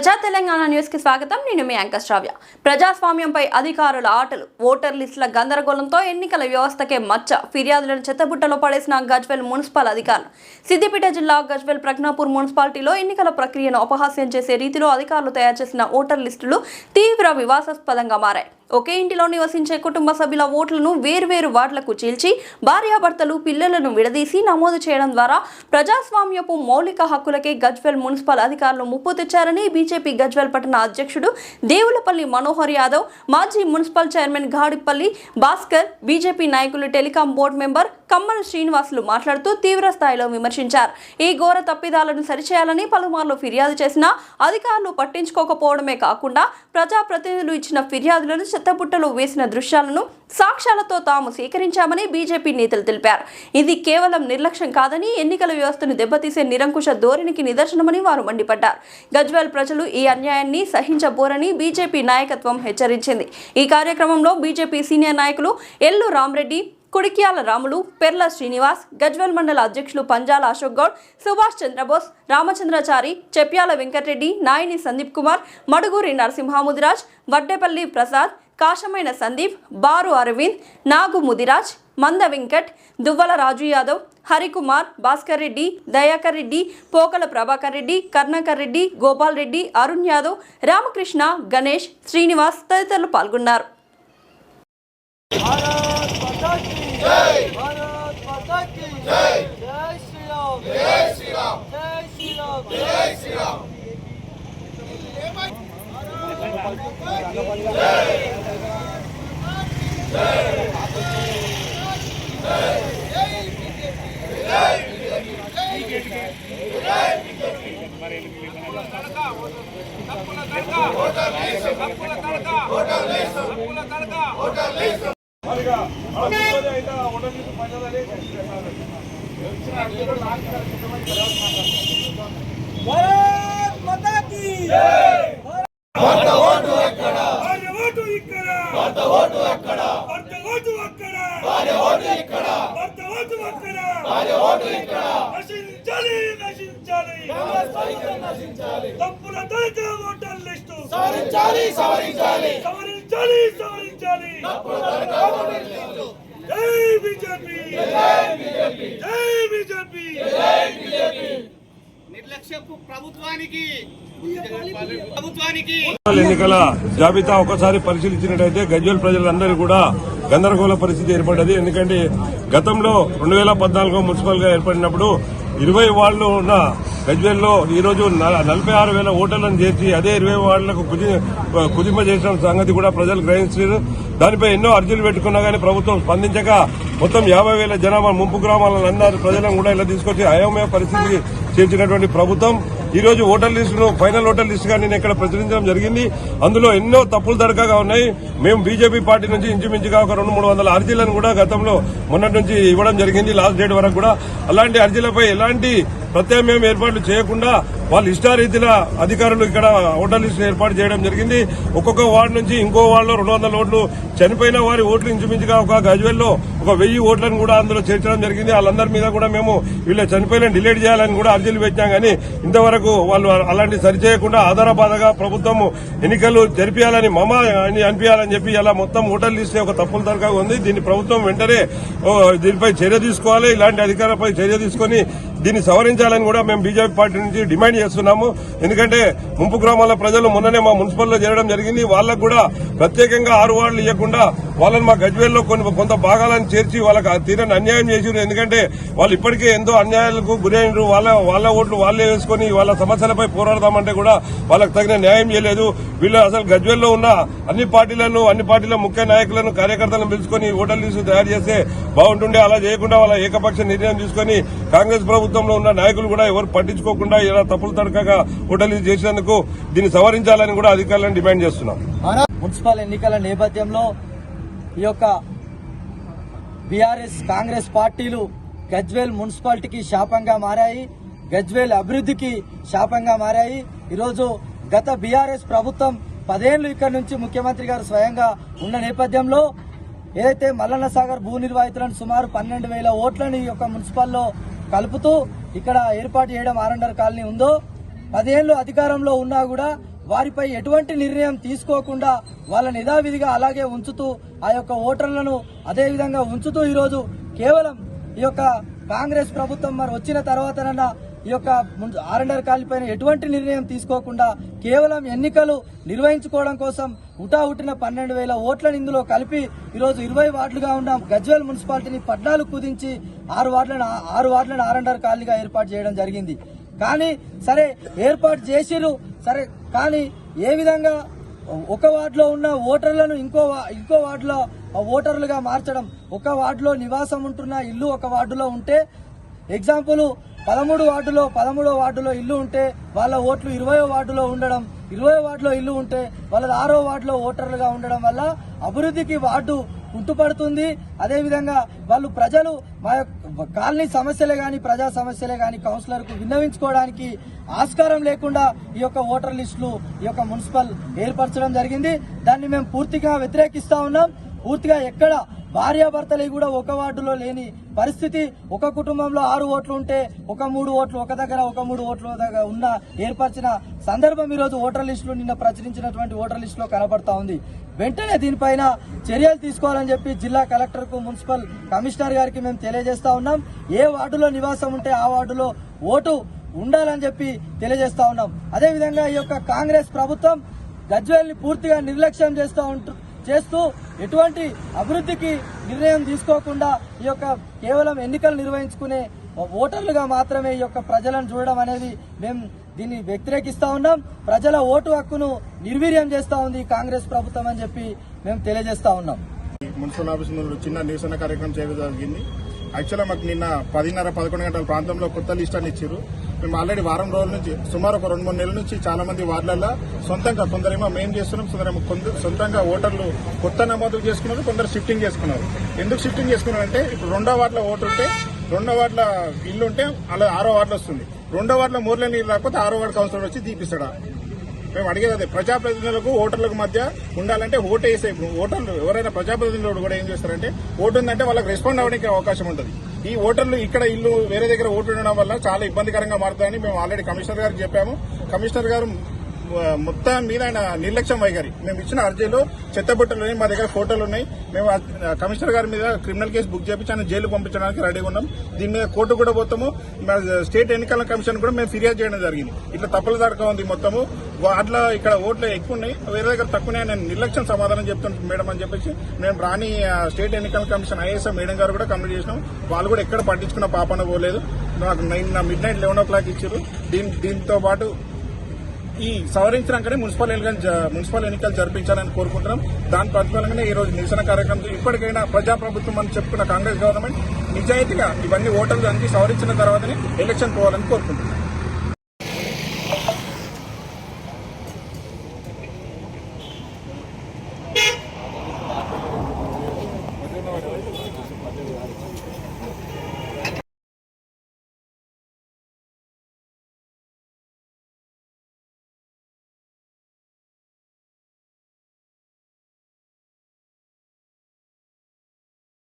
ప్రజా తెలంగాణ న్యూస్ కి స్వాగతం. నేను మీ యాంకర్ శ్రావ్య. ప్రజాస్వామ్యంపై అధికారుల ఆటలు, ఓటర్ లిస్టుల గందరగోళంతో ఎన్నికల వ్యవస్థకే మచ్చ. ఫిర్యాదులను చెత్తబుట్టలో పడేసిన గజ్వేల్ మున్సిపల్ అధికారులు. సిద్దిపేట జిల్లా గజ్వేల్ ప్రజ్ఞాపూర్ మున్సిపాలిటీలో ఎన్నికల ప్రక్రియను అపహాస్యం చేసే రీతిలో అధికారులు తయారు చేసిన ఓటర్ లిస్టులు తీవ్ర వివాదాస్పదంగా మారాయి. ఒకే ఇంటిలో నివసించే కుటుంబ సభ్యుల ఓట్లను వేర్వేరు వార్డులకు చీల్చి భార్యాభర్తలు, పిల్లలను విడదీసి నమోదు చేయడం ద్వారా ప్రజాస్వామ్యపు మౌలిక హక్కులకే గజ్వేల్ మున్సిపల్ అధికారులు ముప్పు తెచ్చారని బీజేపీ గజ్వేల్ పట్టణ అధ్యక్షుడు దేవులపల్లి మనోహర్ యాదవ్, మాజీ municipal chairman Gadipalli Bhaskar, BJP నాయకులు, టెలికాం బోర్డు మెంబర్ కమ్మల శ్రీనివాసులు మాట్లాడుతూ తీవ్ర స్థాయిలో విమర్శించారు. ఈ ఘోర తప్పిదాలను సరిచేయాలని పలుమార్లు ఫిర్యాదు చేసినా అధికారులు పట్టించుకోకపోవడమే కాకుండా ప్రజాప్రతినిధులు ఇచ్చిన ఫిర్యాదులను చెత్తబుట్టలో వేసిన దృశ్యాలను సాక్ష్యాలతో తాము సేకరించామని బీజేపీ నేతలు తెలిపారు. ఇది కేవలం నిర్లక్ష్యం కాదని, ఎన్నికల వ్యవస్థను దెబ్బతీసే నిరంకుశ ధోరణికి నిదర్శనమని వారు మండిపడ్డారు. గజ్వేల్ ప్రజలు ఈ అన్యాయాన్ని సహించబోరని బీజేపీ నాయకత్వం హెచ్చరించింది. ఈ కార్యక్రమంలో బీజేపీ సీనియర్ నాయకులు ఎల్లు రామరెడ్డి, కుడిక్యాల రాములు, పెర్ల శ్రీనివాస్, గజ్వేల్ మండల అధ్యక్షులు పంజాల అశోక్ గౌడ్, సుభాష్ చంద్రబోస్, రామచంద్రచారి, చెప్యాల వెంకటరెడ్డి, నాయని సందీప్ కుమార్, మడుగురి నరసింహముదిరాజ్, వడ్డేపల్లి ప్రసాద్, కాశమైన సందీప్, బారు అరవింద్, నాగు ముదిరాజ్, మంద వెంకట్, దువ్వల రాజు యాదవ్, హరికుమార్, భాస్కర్ రెడ్డి, దయాకర్ రెడ్డి, పోకల ప్రభాకర్ రెడ్డి, కర్ణాకర్ రెడ్డి, గోపాల్ రెడ్డి, అరుణ్ యాదవ్, రామకృష్ణ, గణేష్, శ్రీనివాస్ తదితరులు పాల్గొన్నారు. ఎన్నికల జాబితా ఒకసారి పరిశీలించినట్టయితే గజ్వేల్ ప్రజలందరూ కూడా గందరగోళ పరిస్థితి ఏర్పడ్డది. ఎందుకంటే గతంలో 2014 మున్సిపల్ గా ఏర్పడినప్పుడు 20 వార్డులు ఉన్న గజ్వేల్లో ఈరోజు 46,000 ఓటర్లను చేర్చి అదే 20 వార్డులకు కుదింప చేసిన సంగతి కూడా ప్రజలు గ్రహించారు. దానిపై ఎన్నో అర్జీలు పెట్టుకున్నా గానీ ప్రభుత్వం స్పందించక మొత్తం 50,000 జనాభా ముంపు గ్రామాలను అందరూ ప్రజలను కూడా ఇలా తీసుకొచ్చి అయోమయ పరిస్థితికి చేర్చినటువంటి ప్రభుత్వం ఈ రోజు ఓటర్ లిస్టును ఫైనల్ ఓటర్ లిస్ట్ గా నేను ఇక్కడ ప్రచురించడం జరిగింది. అందులో ఎన్నో తప్పులు దరఖాగా ఉన్నాయి. మేము బీజేపీ పార్టీ నుంచి ఇంచుమించుగా ఒక 200-300 అర్జీలను కూడా గతంలో మొన్నటి నుంచి ఇవ్వడం జరిగింది, లాస్ట్ డేట్ వరకు కూడా. అలాంటి అర్జీలపై ఎలాంటి ప్రత్యామ్నాయం ఏర్పాట్లు చేయకుండా వాళ్ళు ఇష్టారీతిన అధికారులు ఇక్కడ ఓటర్ లిస్టు ఏర్పాటు చేయడం జరిగింది. ఒక్కొక్క వార్డు నుంచి ఇంకో వార్డులో 200 ఓట్లు, చనిపోయిన వారి ఓట్లు ఇంచుమించుగా ఒక గజ్వేల్లో 1000 ఓట్లను కూడా అందులో చేర్చడం జరిగింది. వాళ్ళందరి మీద కూడా మేము వీళ్ళ చనిపోయిన డిలీట్ చేయాలని కూడా అర్జీలు పెట్టాం. కానీ ఇంతవరకు వాళ్ళు అలాంటి సరిచేయకుండా ఆధారబాధగా ప్రభుత్వం ఎన్నికలు జరిపించాలని అనిపించాలని చెప్పి ఇలా మొత్తం ఓటర్ లిస్టే ఒక తప్పుల దరఖా ఉంది. దీన్ని ప్రభుత్వం వెంటనే దీనిపై చర్య తీసుకోవాలి. ఇలాంటి అధికారులపై చర్య తీసుకుని దీన్ని సవరించాలని కూడా మేము బీజేపీ పార్టీ నుంచి డిమాండ్ చేస్తున్నాము. ఎందుకంటే ముంపు గ్రామాల ప్రజలు మొన్ననే మా మున్సిపల్లో చేరడం జరిగింది. వాళ్ళకు కూడా ప్రత్యేకంగా 6 వార్డులు ఇవ్వకుండా వాళ్ళని మా గజ్వేల్లో కొంత భాగాలను చేర్చి వాళ్ళకి తీరని అన్యాయం చేసిరు. ఎందుకంటే వాళ్ళు ఇప్పటికే ఎంతో అన్యాయాలకు గురైనరు. వాళ్ళ ఓట్లు వాళ్ళే వేసుకుని వాళ్ళ సమస్యలపై పోరాడదామంటే కూడా వాళ్ళకి తగిన న్యాయం చేయలేదు. వీళ్ళు అసలు గజ్వేల్లో ఉన్న అన్ని పార్టీల ముఖ్య నాయకులను, కార్యకర్తలను పిలుచుకొని ఓటర్ లిస్టు తయారు చేస్తే బాగుంటుండే. అలా చేయకుండా వాళ్ళ ఏకపక్ష నిర్ణయం తీసుకుని కాంగ్రెస్ ప్రభుత్వంలో ఉన్న నాయకులు కూడా ఎవరు పట్టించుకోకుండా ఇలా తప్పులు తడకగా ఓటర్ లిస్టు చేసినందుకు దీన్ని సవరించాలని కూడా అధికారులను డిమాండ్ చేస్తున్నాం. మున్సిపల్ ఎన్నికల నేపథ్యంలో ఈ యొక్క బీఆర్ఎస్, కాంగ్రెస్ పార్టీలు గజ్వేల్ మున్సిపాలిటీకి శాపంగా మారాయి, గజ్వేల్ అభివృద్ధికి శాపంగా మారాయి. ఈరోజు గత బీఆర్ఎస్ ప్రభుత్వం 10 ఏళ్లు ఇక్కడ నుంచి ముఖ్యమంత్రి గారు స్వయంగా ఉన్న నేపథ్యంలో ఏదైతే మల్లన్న సాగర్ భూ నిర్వాహితులను సుమారు 12,000 ఓట్లను ఈ యొక్క మున్సిపల్లో కలుపుతూ ఇక్కడ ఏర్పాటు చేయడం ఆరండర్ కాలనీ ఉందో 10 ఏళ్లు అధికారంలో ఉన్నా కూడా వారిపై ఎటువంటి నిర్ణయం తీసుకోకుండా వాళ్ళని యథావిధిగా అలాగే ఉంచుతూ ఆ యొక్క ఓటర్లను అదే విధంగా ఉంచుతూ ఈరోజు కేవలం ఈ యొక్క కాంగ్రెస్ ప్రభుత్వం మరి వచ్చిన తర్వాతనన్నా ఈ యొక్క ఆర్ఎండ్ఆర్ కాలనీపైన ఎటువంటి నిర్ణయం తీసుకోకుండా కేవలం ఎన్నికలు నిర్వహించుకోవడం కోసం హుటాహుటిన 12,000 ఓట్లను ఇందులో కలిపి ఈరోజు 20 వార్డులుగా ఉన్న గజ్వేల్ మున్సిపాలిటీని 14 కుదించి 6 వార్డులను ఆర్ఎండ్ఆర్ కాలనీగా ఏర్పాటు చేయడం జరిగింది. కానీ సరే ఏర్పాటు చేసిరు సరే, కానీ ఏ విధంగా ఒక వార్డులో ఉన్న ఓటర్లను ఇంకో వార్డులో ఓటర్లుగా మార్చడం, ఒక వార్డులో నివాసం ఉంటున్న ఇల్లు ఒక వార్డులో ఉంటే ఎగ్జాంపుల్ 13వ వార్డులో ఇల్లు ఉంటే వాళ్ళ ఓట్లు 20వ వార్డులో ఉండడం, 20వ వార్డులో ఇల్లు ఉంటే వాళ్ళ 6వ వార్డులో ఓటర్లుగా ఉండడం వల్ల అభివృద్ధికి వార్డు కుంటుపడుతుంది. అదేవిధంగా ప్రజలు మా యొక్క కాలనీ సమస్యలే గాని ప్రజా సమస్యలే గాని కౌన్సిలర్ కు విన్నవించుకోవడానికి ఆస్కారం లేకుండా ఈ యొక్క ఓటర్ లిస్టులు ఈ యొక్క మున్సిపల్ ఏర్పరచడం జరిగింది. దాన్ని మేము పూర్తిగా వ్యతిరేకిస్తా ఉన్నాం. పూర్తిగా ఎక్కడ భార్యాభర్తలు కూడా ఒక వార్డులో లేని పరిస్థితి, ఒక కుటుంబంలో 6 ఓట్లు ఉంటే ఒక 3 ఓట్లు ఒక దగ్గర, ఒక 3 ఓట్ల దగ్గర ఉన్న ఏర్పరిచిన సందర్భం ఈరోజు ఓటర్ లిస్టులు నిన్న ప్రచురించినటువంటి ఓటర్ లిస్టులో కనబడతా ఉంది. వెంటనే దీనిపైన చర్యలు తీసుకోవాలని చెప్పి జిల్లా కలెక్టర్ కు మున్సిపల్ కమిషనర్ గారికి మేము తెలియజేస్తా ఉన్నాం. ఏ వార్డులో నివాసం ఉంటే ఆ వార్డులో ఓటు ఉండాలని చెప్పి తెలియజేస్తా ఉన్నాం. అదేవిధంగా ఈ యొక్క కాంగ్రెస్ ప్రభుత్వం గజ్వేల్ ని పూర్తిగా నిర్లక్ష్యం చేస్తూ ఎటువంటి అభివృద్ధికి నిర్ణయం తీసుకోకుండా ఈ యొక్క కేవలం ఎన్నికలు నిర్వహించుకునే ఓటర్లుగా మాత్రమే ఈ యొక్క ప్రజలను చూడడం అనేది మేము దీన్ని వ్యతిరేకిస్తా ఉన్నాం. ప్రజల ఓటు హక్కును నిర్వీర్యం చేస్తా ఉంది కాంగ్రెస్ ప్రభుత్వం అని చెప్పి మేము తెలియజేస్తా ఉన్నాం. మున్సిపల్ ఆఫీస్ ముందు చిన్న నిరసన కార్యక్రమం చేయడం జరిగింది. యాక్చువల్గా మాకు నిన్న 10:30-11 గంటల ప్రాంతంలో కొత్త లిస్ట్ అని ఇచ్చారు. మేము ఆల్రెడీ వారం రోజుల నుంచి సుమారు ఒక 2-3 నెలల నుంచి చాలా మంది వార్డులలో సొంతంగా కొందరేమో మేము చేస్తున్నాం, కొందరేమో సొంతంగా ఓటర్లు కొత్త నమోదు చేసుకున్నారు, కొందరు షిఫ్టింగ్ చేసుకున్నారు. ఎందుకు షిఫ్టింగ్ చేసుకున్నారంటే ఇప్పుడు 2వ వార్డులో ఓటు ఉంటే 2వ వార్డుల ఇల్లు ఉంటే అలా 6వ వార్డులో వస్తుంది. 2వ వార్డులో మూర్ల నీళ్ళు రాకపోతే 6వ వార్డు కౌన్సిలర్ వచ్చి తీపిస్తాడా? మేము అడిగేది అదే. ప్రజాప్రతినిధులకు ఓటర్లకు మధ్య ఉండాలంటే ఓటు వేసే ఓటర్లు ఎవరైనా ప్రజాప్రతినిధులు కూడా ఏం చేస్తారంటే ఓటు ఉందంటే వాళ్ళకి రెస్పాండ్ అవ్వడానికి అవకాశం ఉంటుంది. ఈ ఓటర్లు ఇక్కడ ఇల్లు వేరే దగ్గర ఓటు ఉండడం వల్ల చాలా ఇబ్బందికరంగా మారుతాయని మేము ఆల్రెడీ కమిషనర్ గారికి చెప్పాము. కమిషనర్ గారు మొత్తం మీద ఆయన నిర్లక్ష్యం వైఖరి. మేము ఇచ్చిన అర్జీలో చెత్తబుట్టలు ఉన్నాయి, మా దగ్గర ఫోటోలు ఉన్నాయి. మేము కమిషనర్ గారి మీద క్రిమినల్ కేసు బుక్ చేపించి ఆయన జైలు పంపించడానికి రెడీగా ఉన్నాం. దీని మీద కోర్టు కూడా పోతాము. స్టేట్ ఎన్నికల కమిషన్ కూడా మేము ఫిర్యాదు చేయడం జరిగింది. ఇట్లా తప్పులదారుగా ఉంది మొత్తము. వాటిలో ఇక్కడ ఓట్లు ఎక్కువ ఉన్నాయి, వేరే దగ్గర తక్కువ నేను నిర్లక్ష్యం సమాధానం చెప్తున్నాను మేడం అని చెప్పేసి మేము రాని స్టేట్ ఎన్నికల కమిషన్ ఐఏఎస్ మేడం గారు కూడా కంప్లీట్ చేసినాం. వాళ్ళు కూడా ఎక్కడ పట్టించుకున్న పాపన పోలేదు. నాకు నిన్న midnight 11 o'clock ఇచ్చారు. దీంతో పాటు ఈ సవరించినాకనే మున్సిపల్ ఎన్నికలు జరిపించాలని కోరుకుంటున్నాం. దాని ప్రతిఫలంగానే ఈ రోజు నిరసన కార్యక్రమం. ఇప్పటికైనా ప్రజాప్రభుత్వం అని చెప్పుకున్న కాంగ్రెస్ గవర్నమెంట్ నిజాయితీగా ఇవన్నీ ఓటర్లు అన్ని సవరించిన తర్వాతనే ఎలక్షన్ పోవాలని కోరుకుంటున్నాం.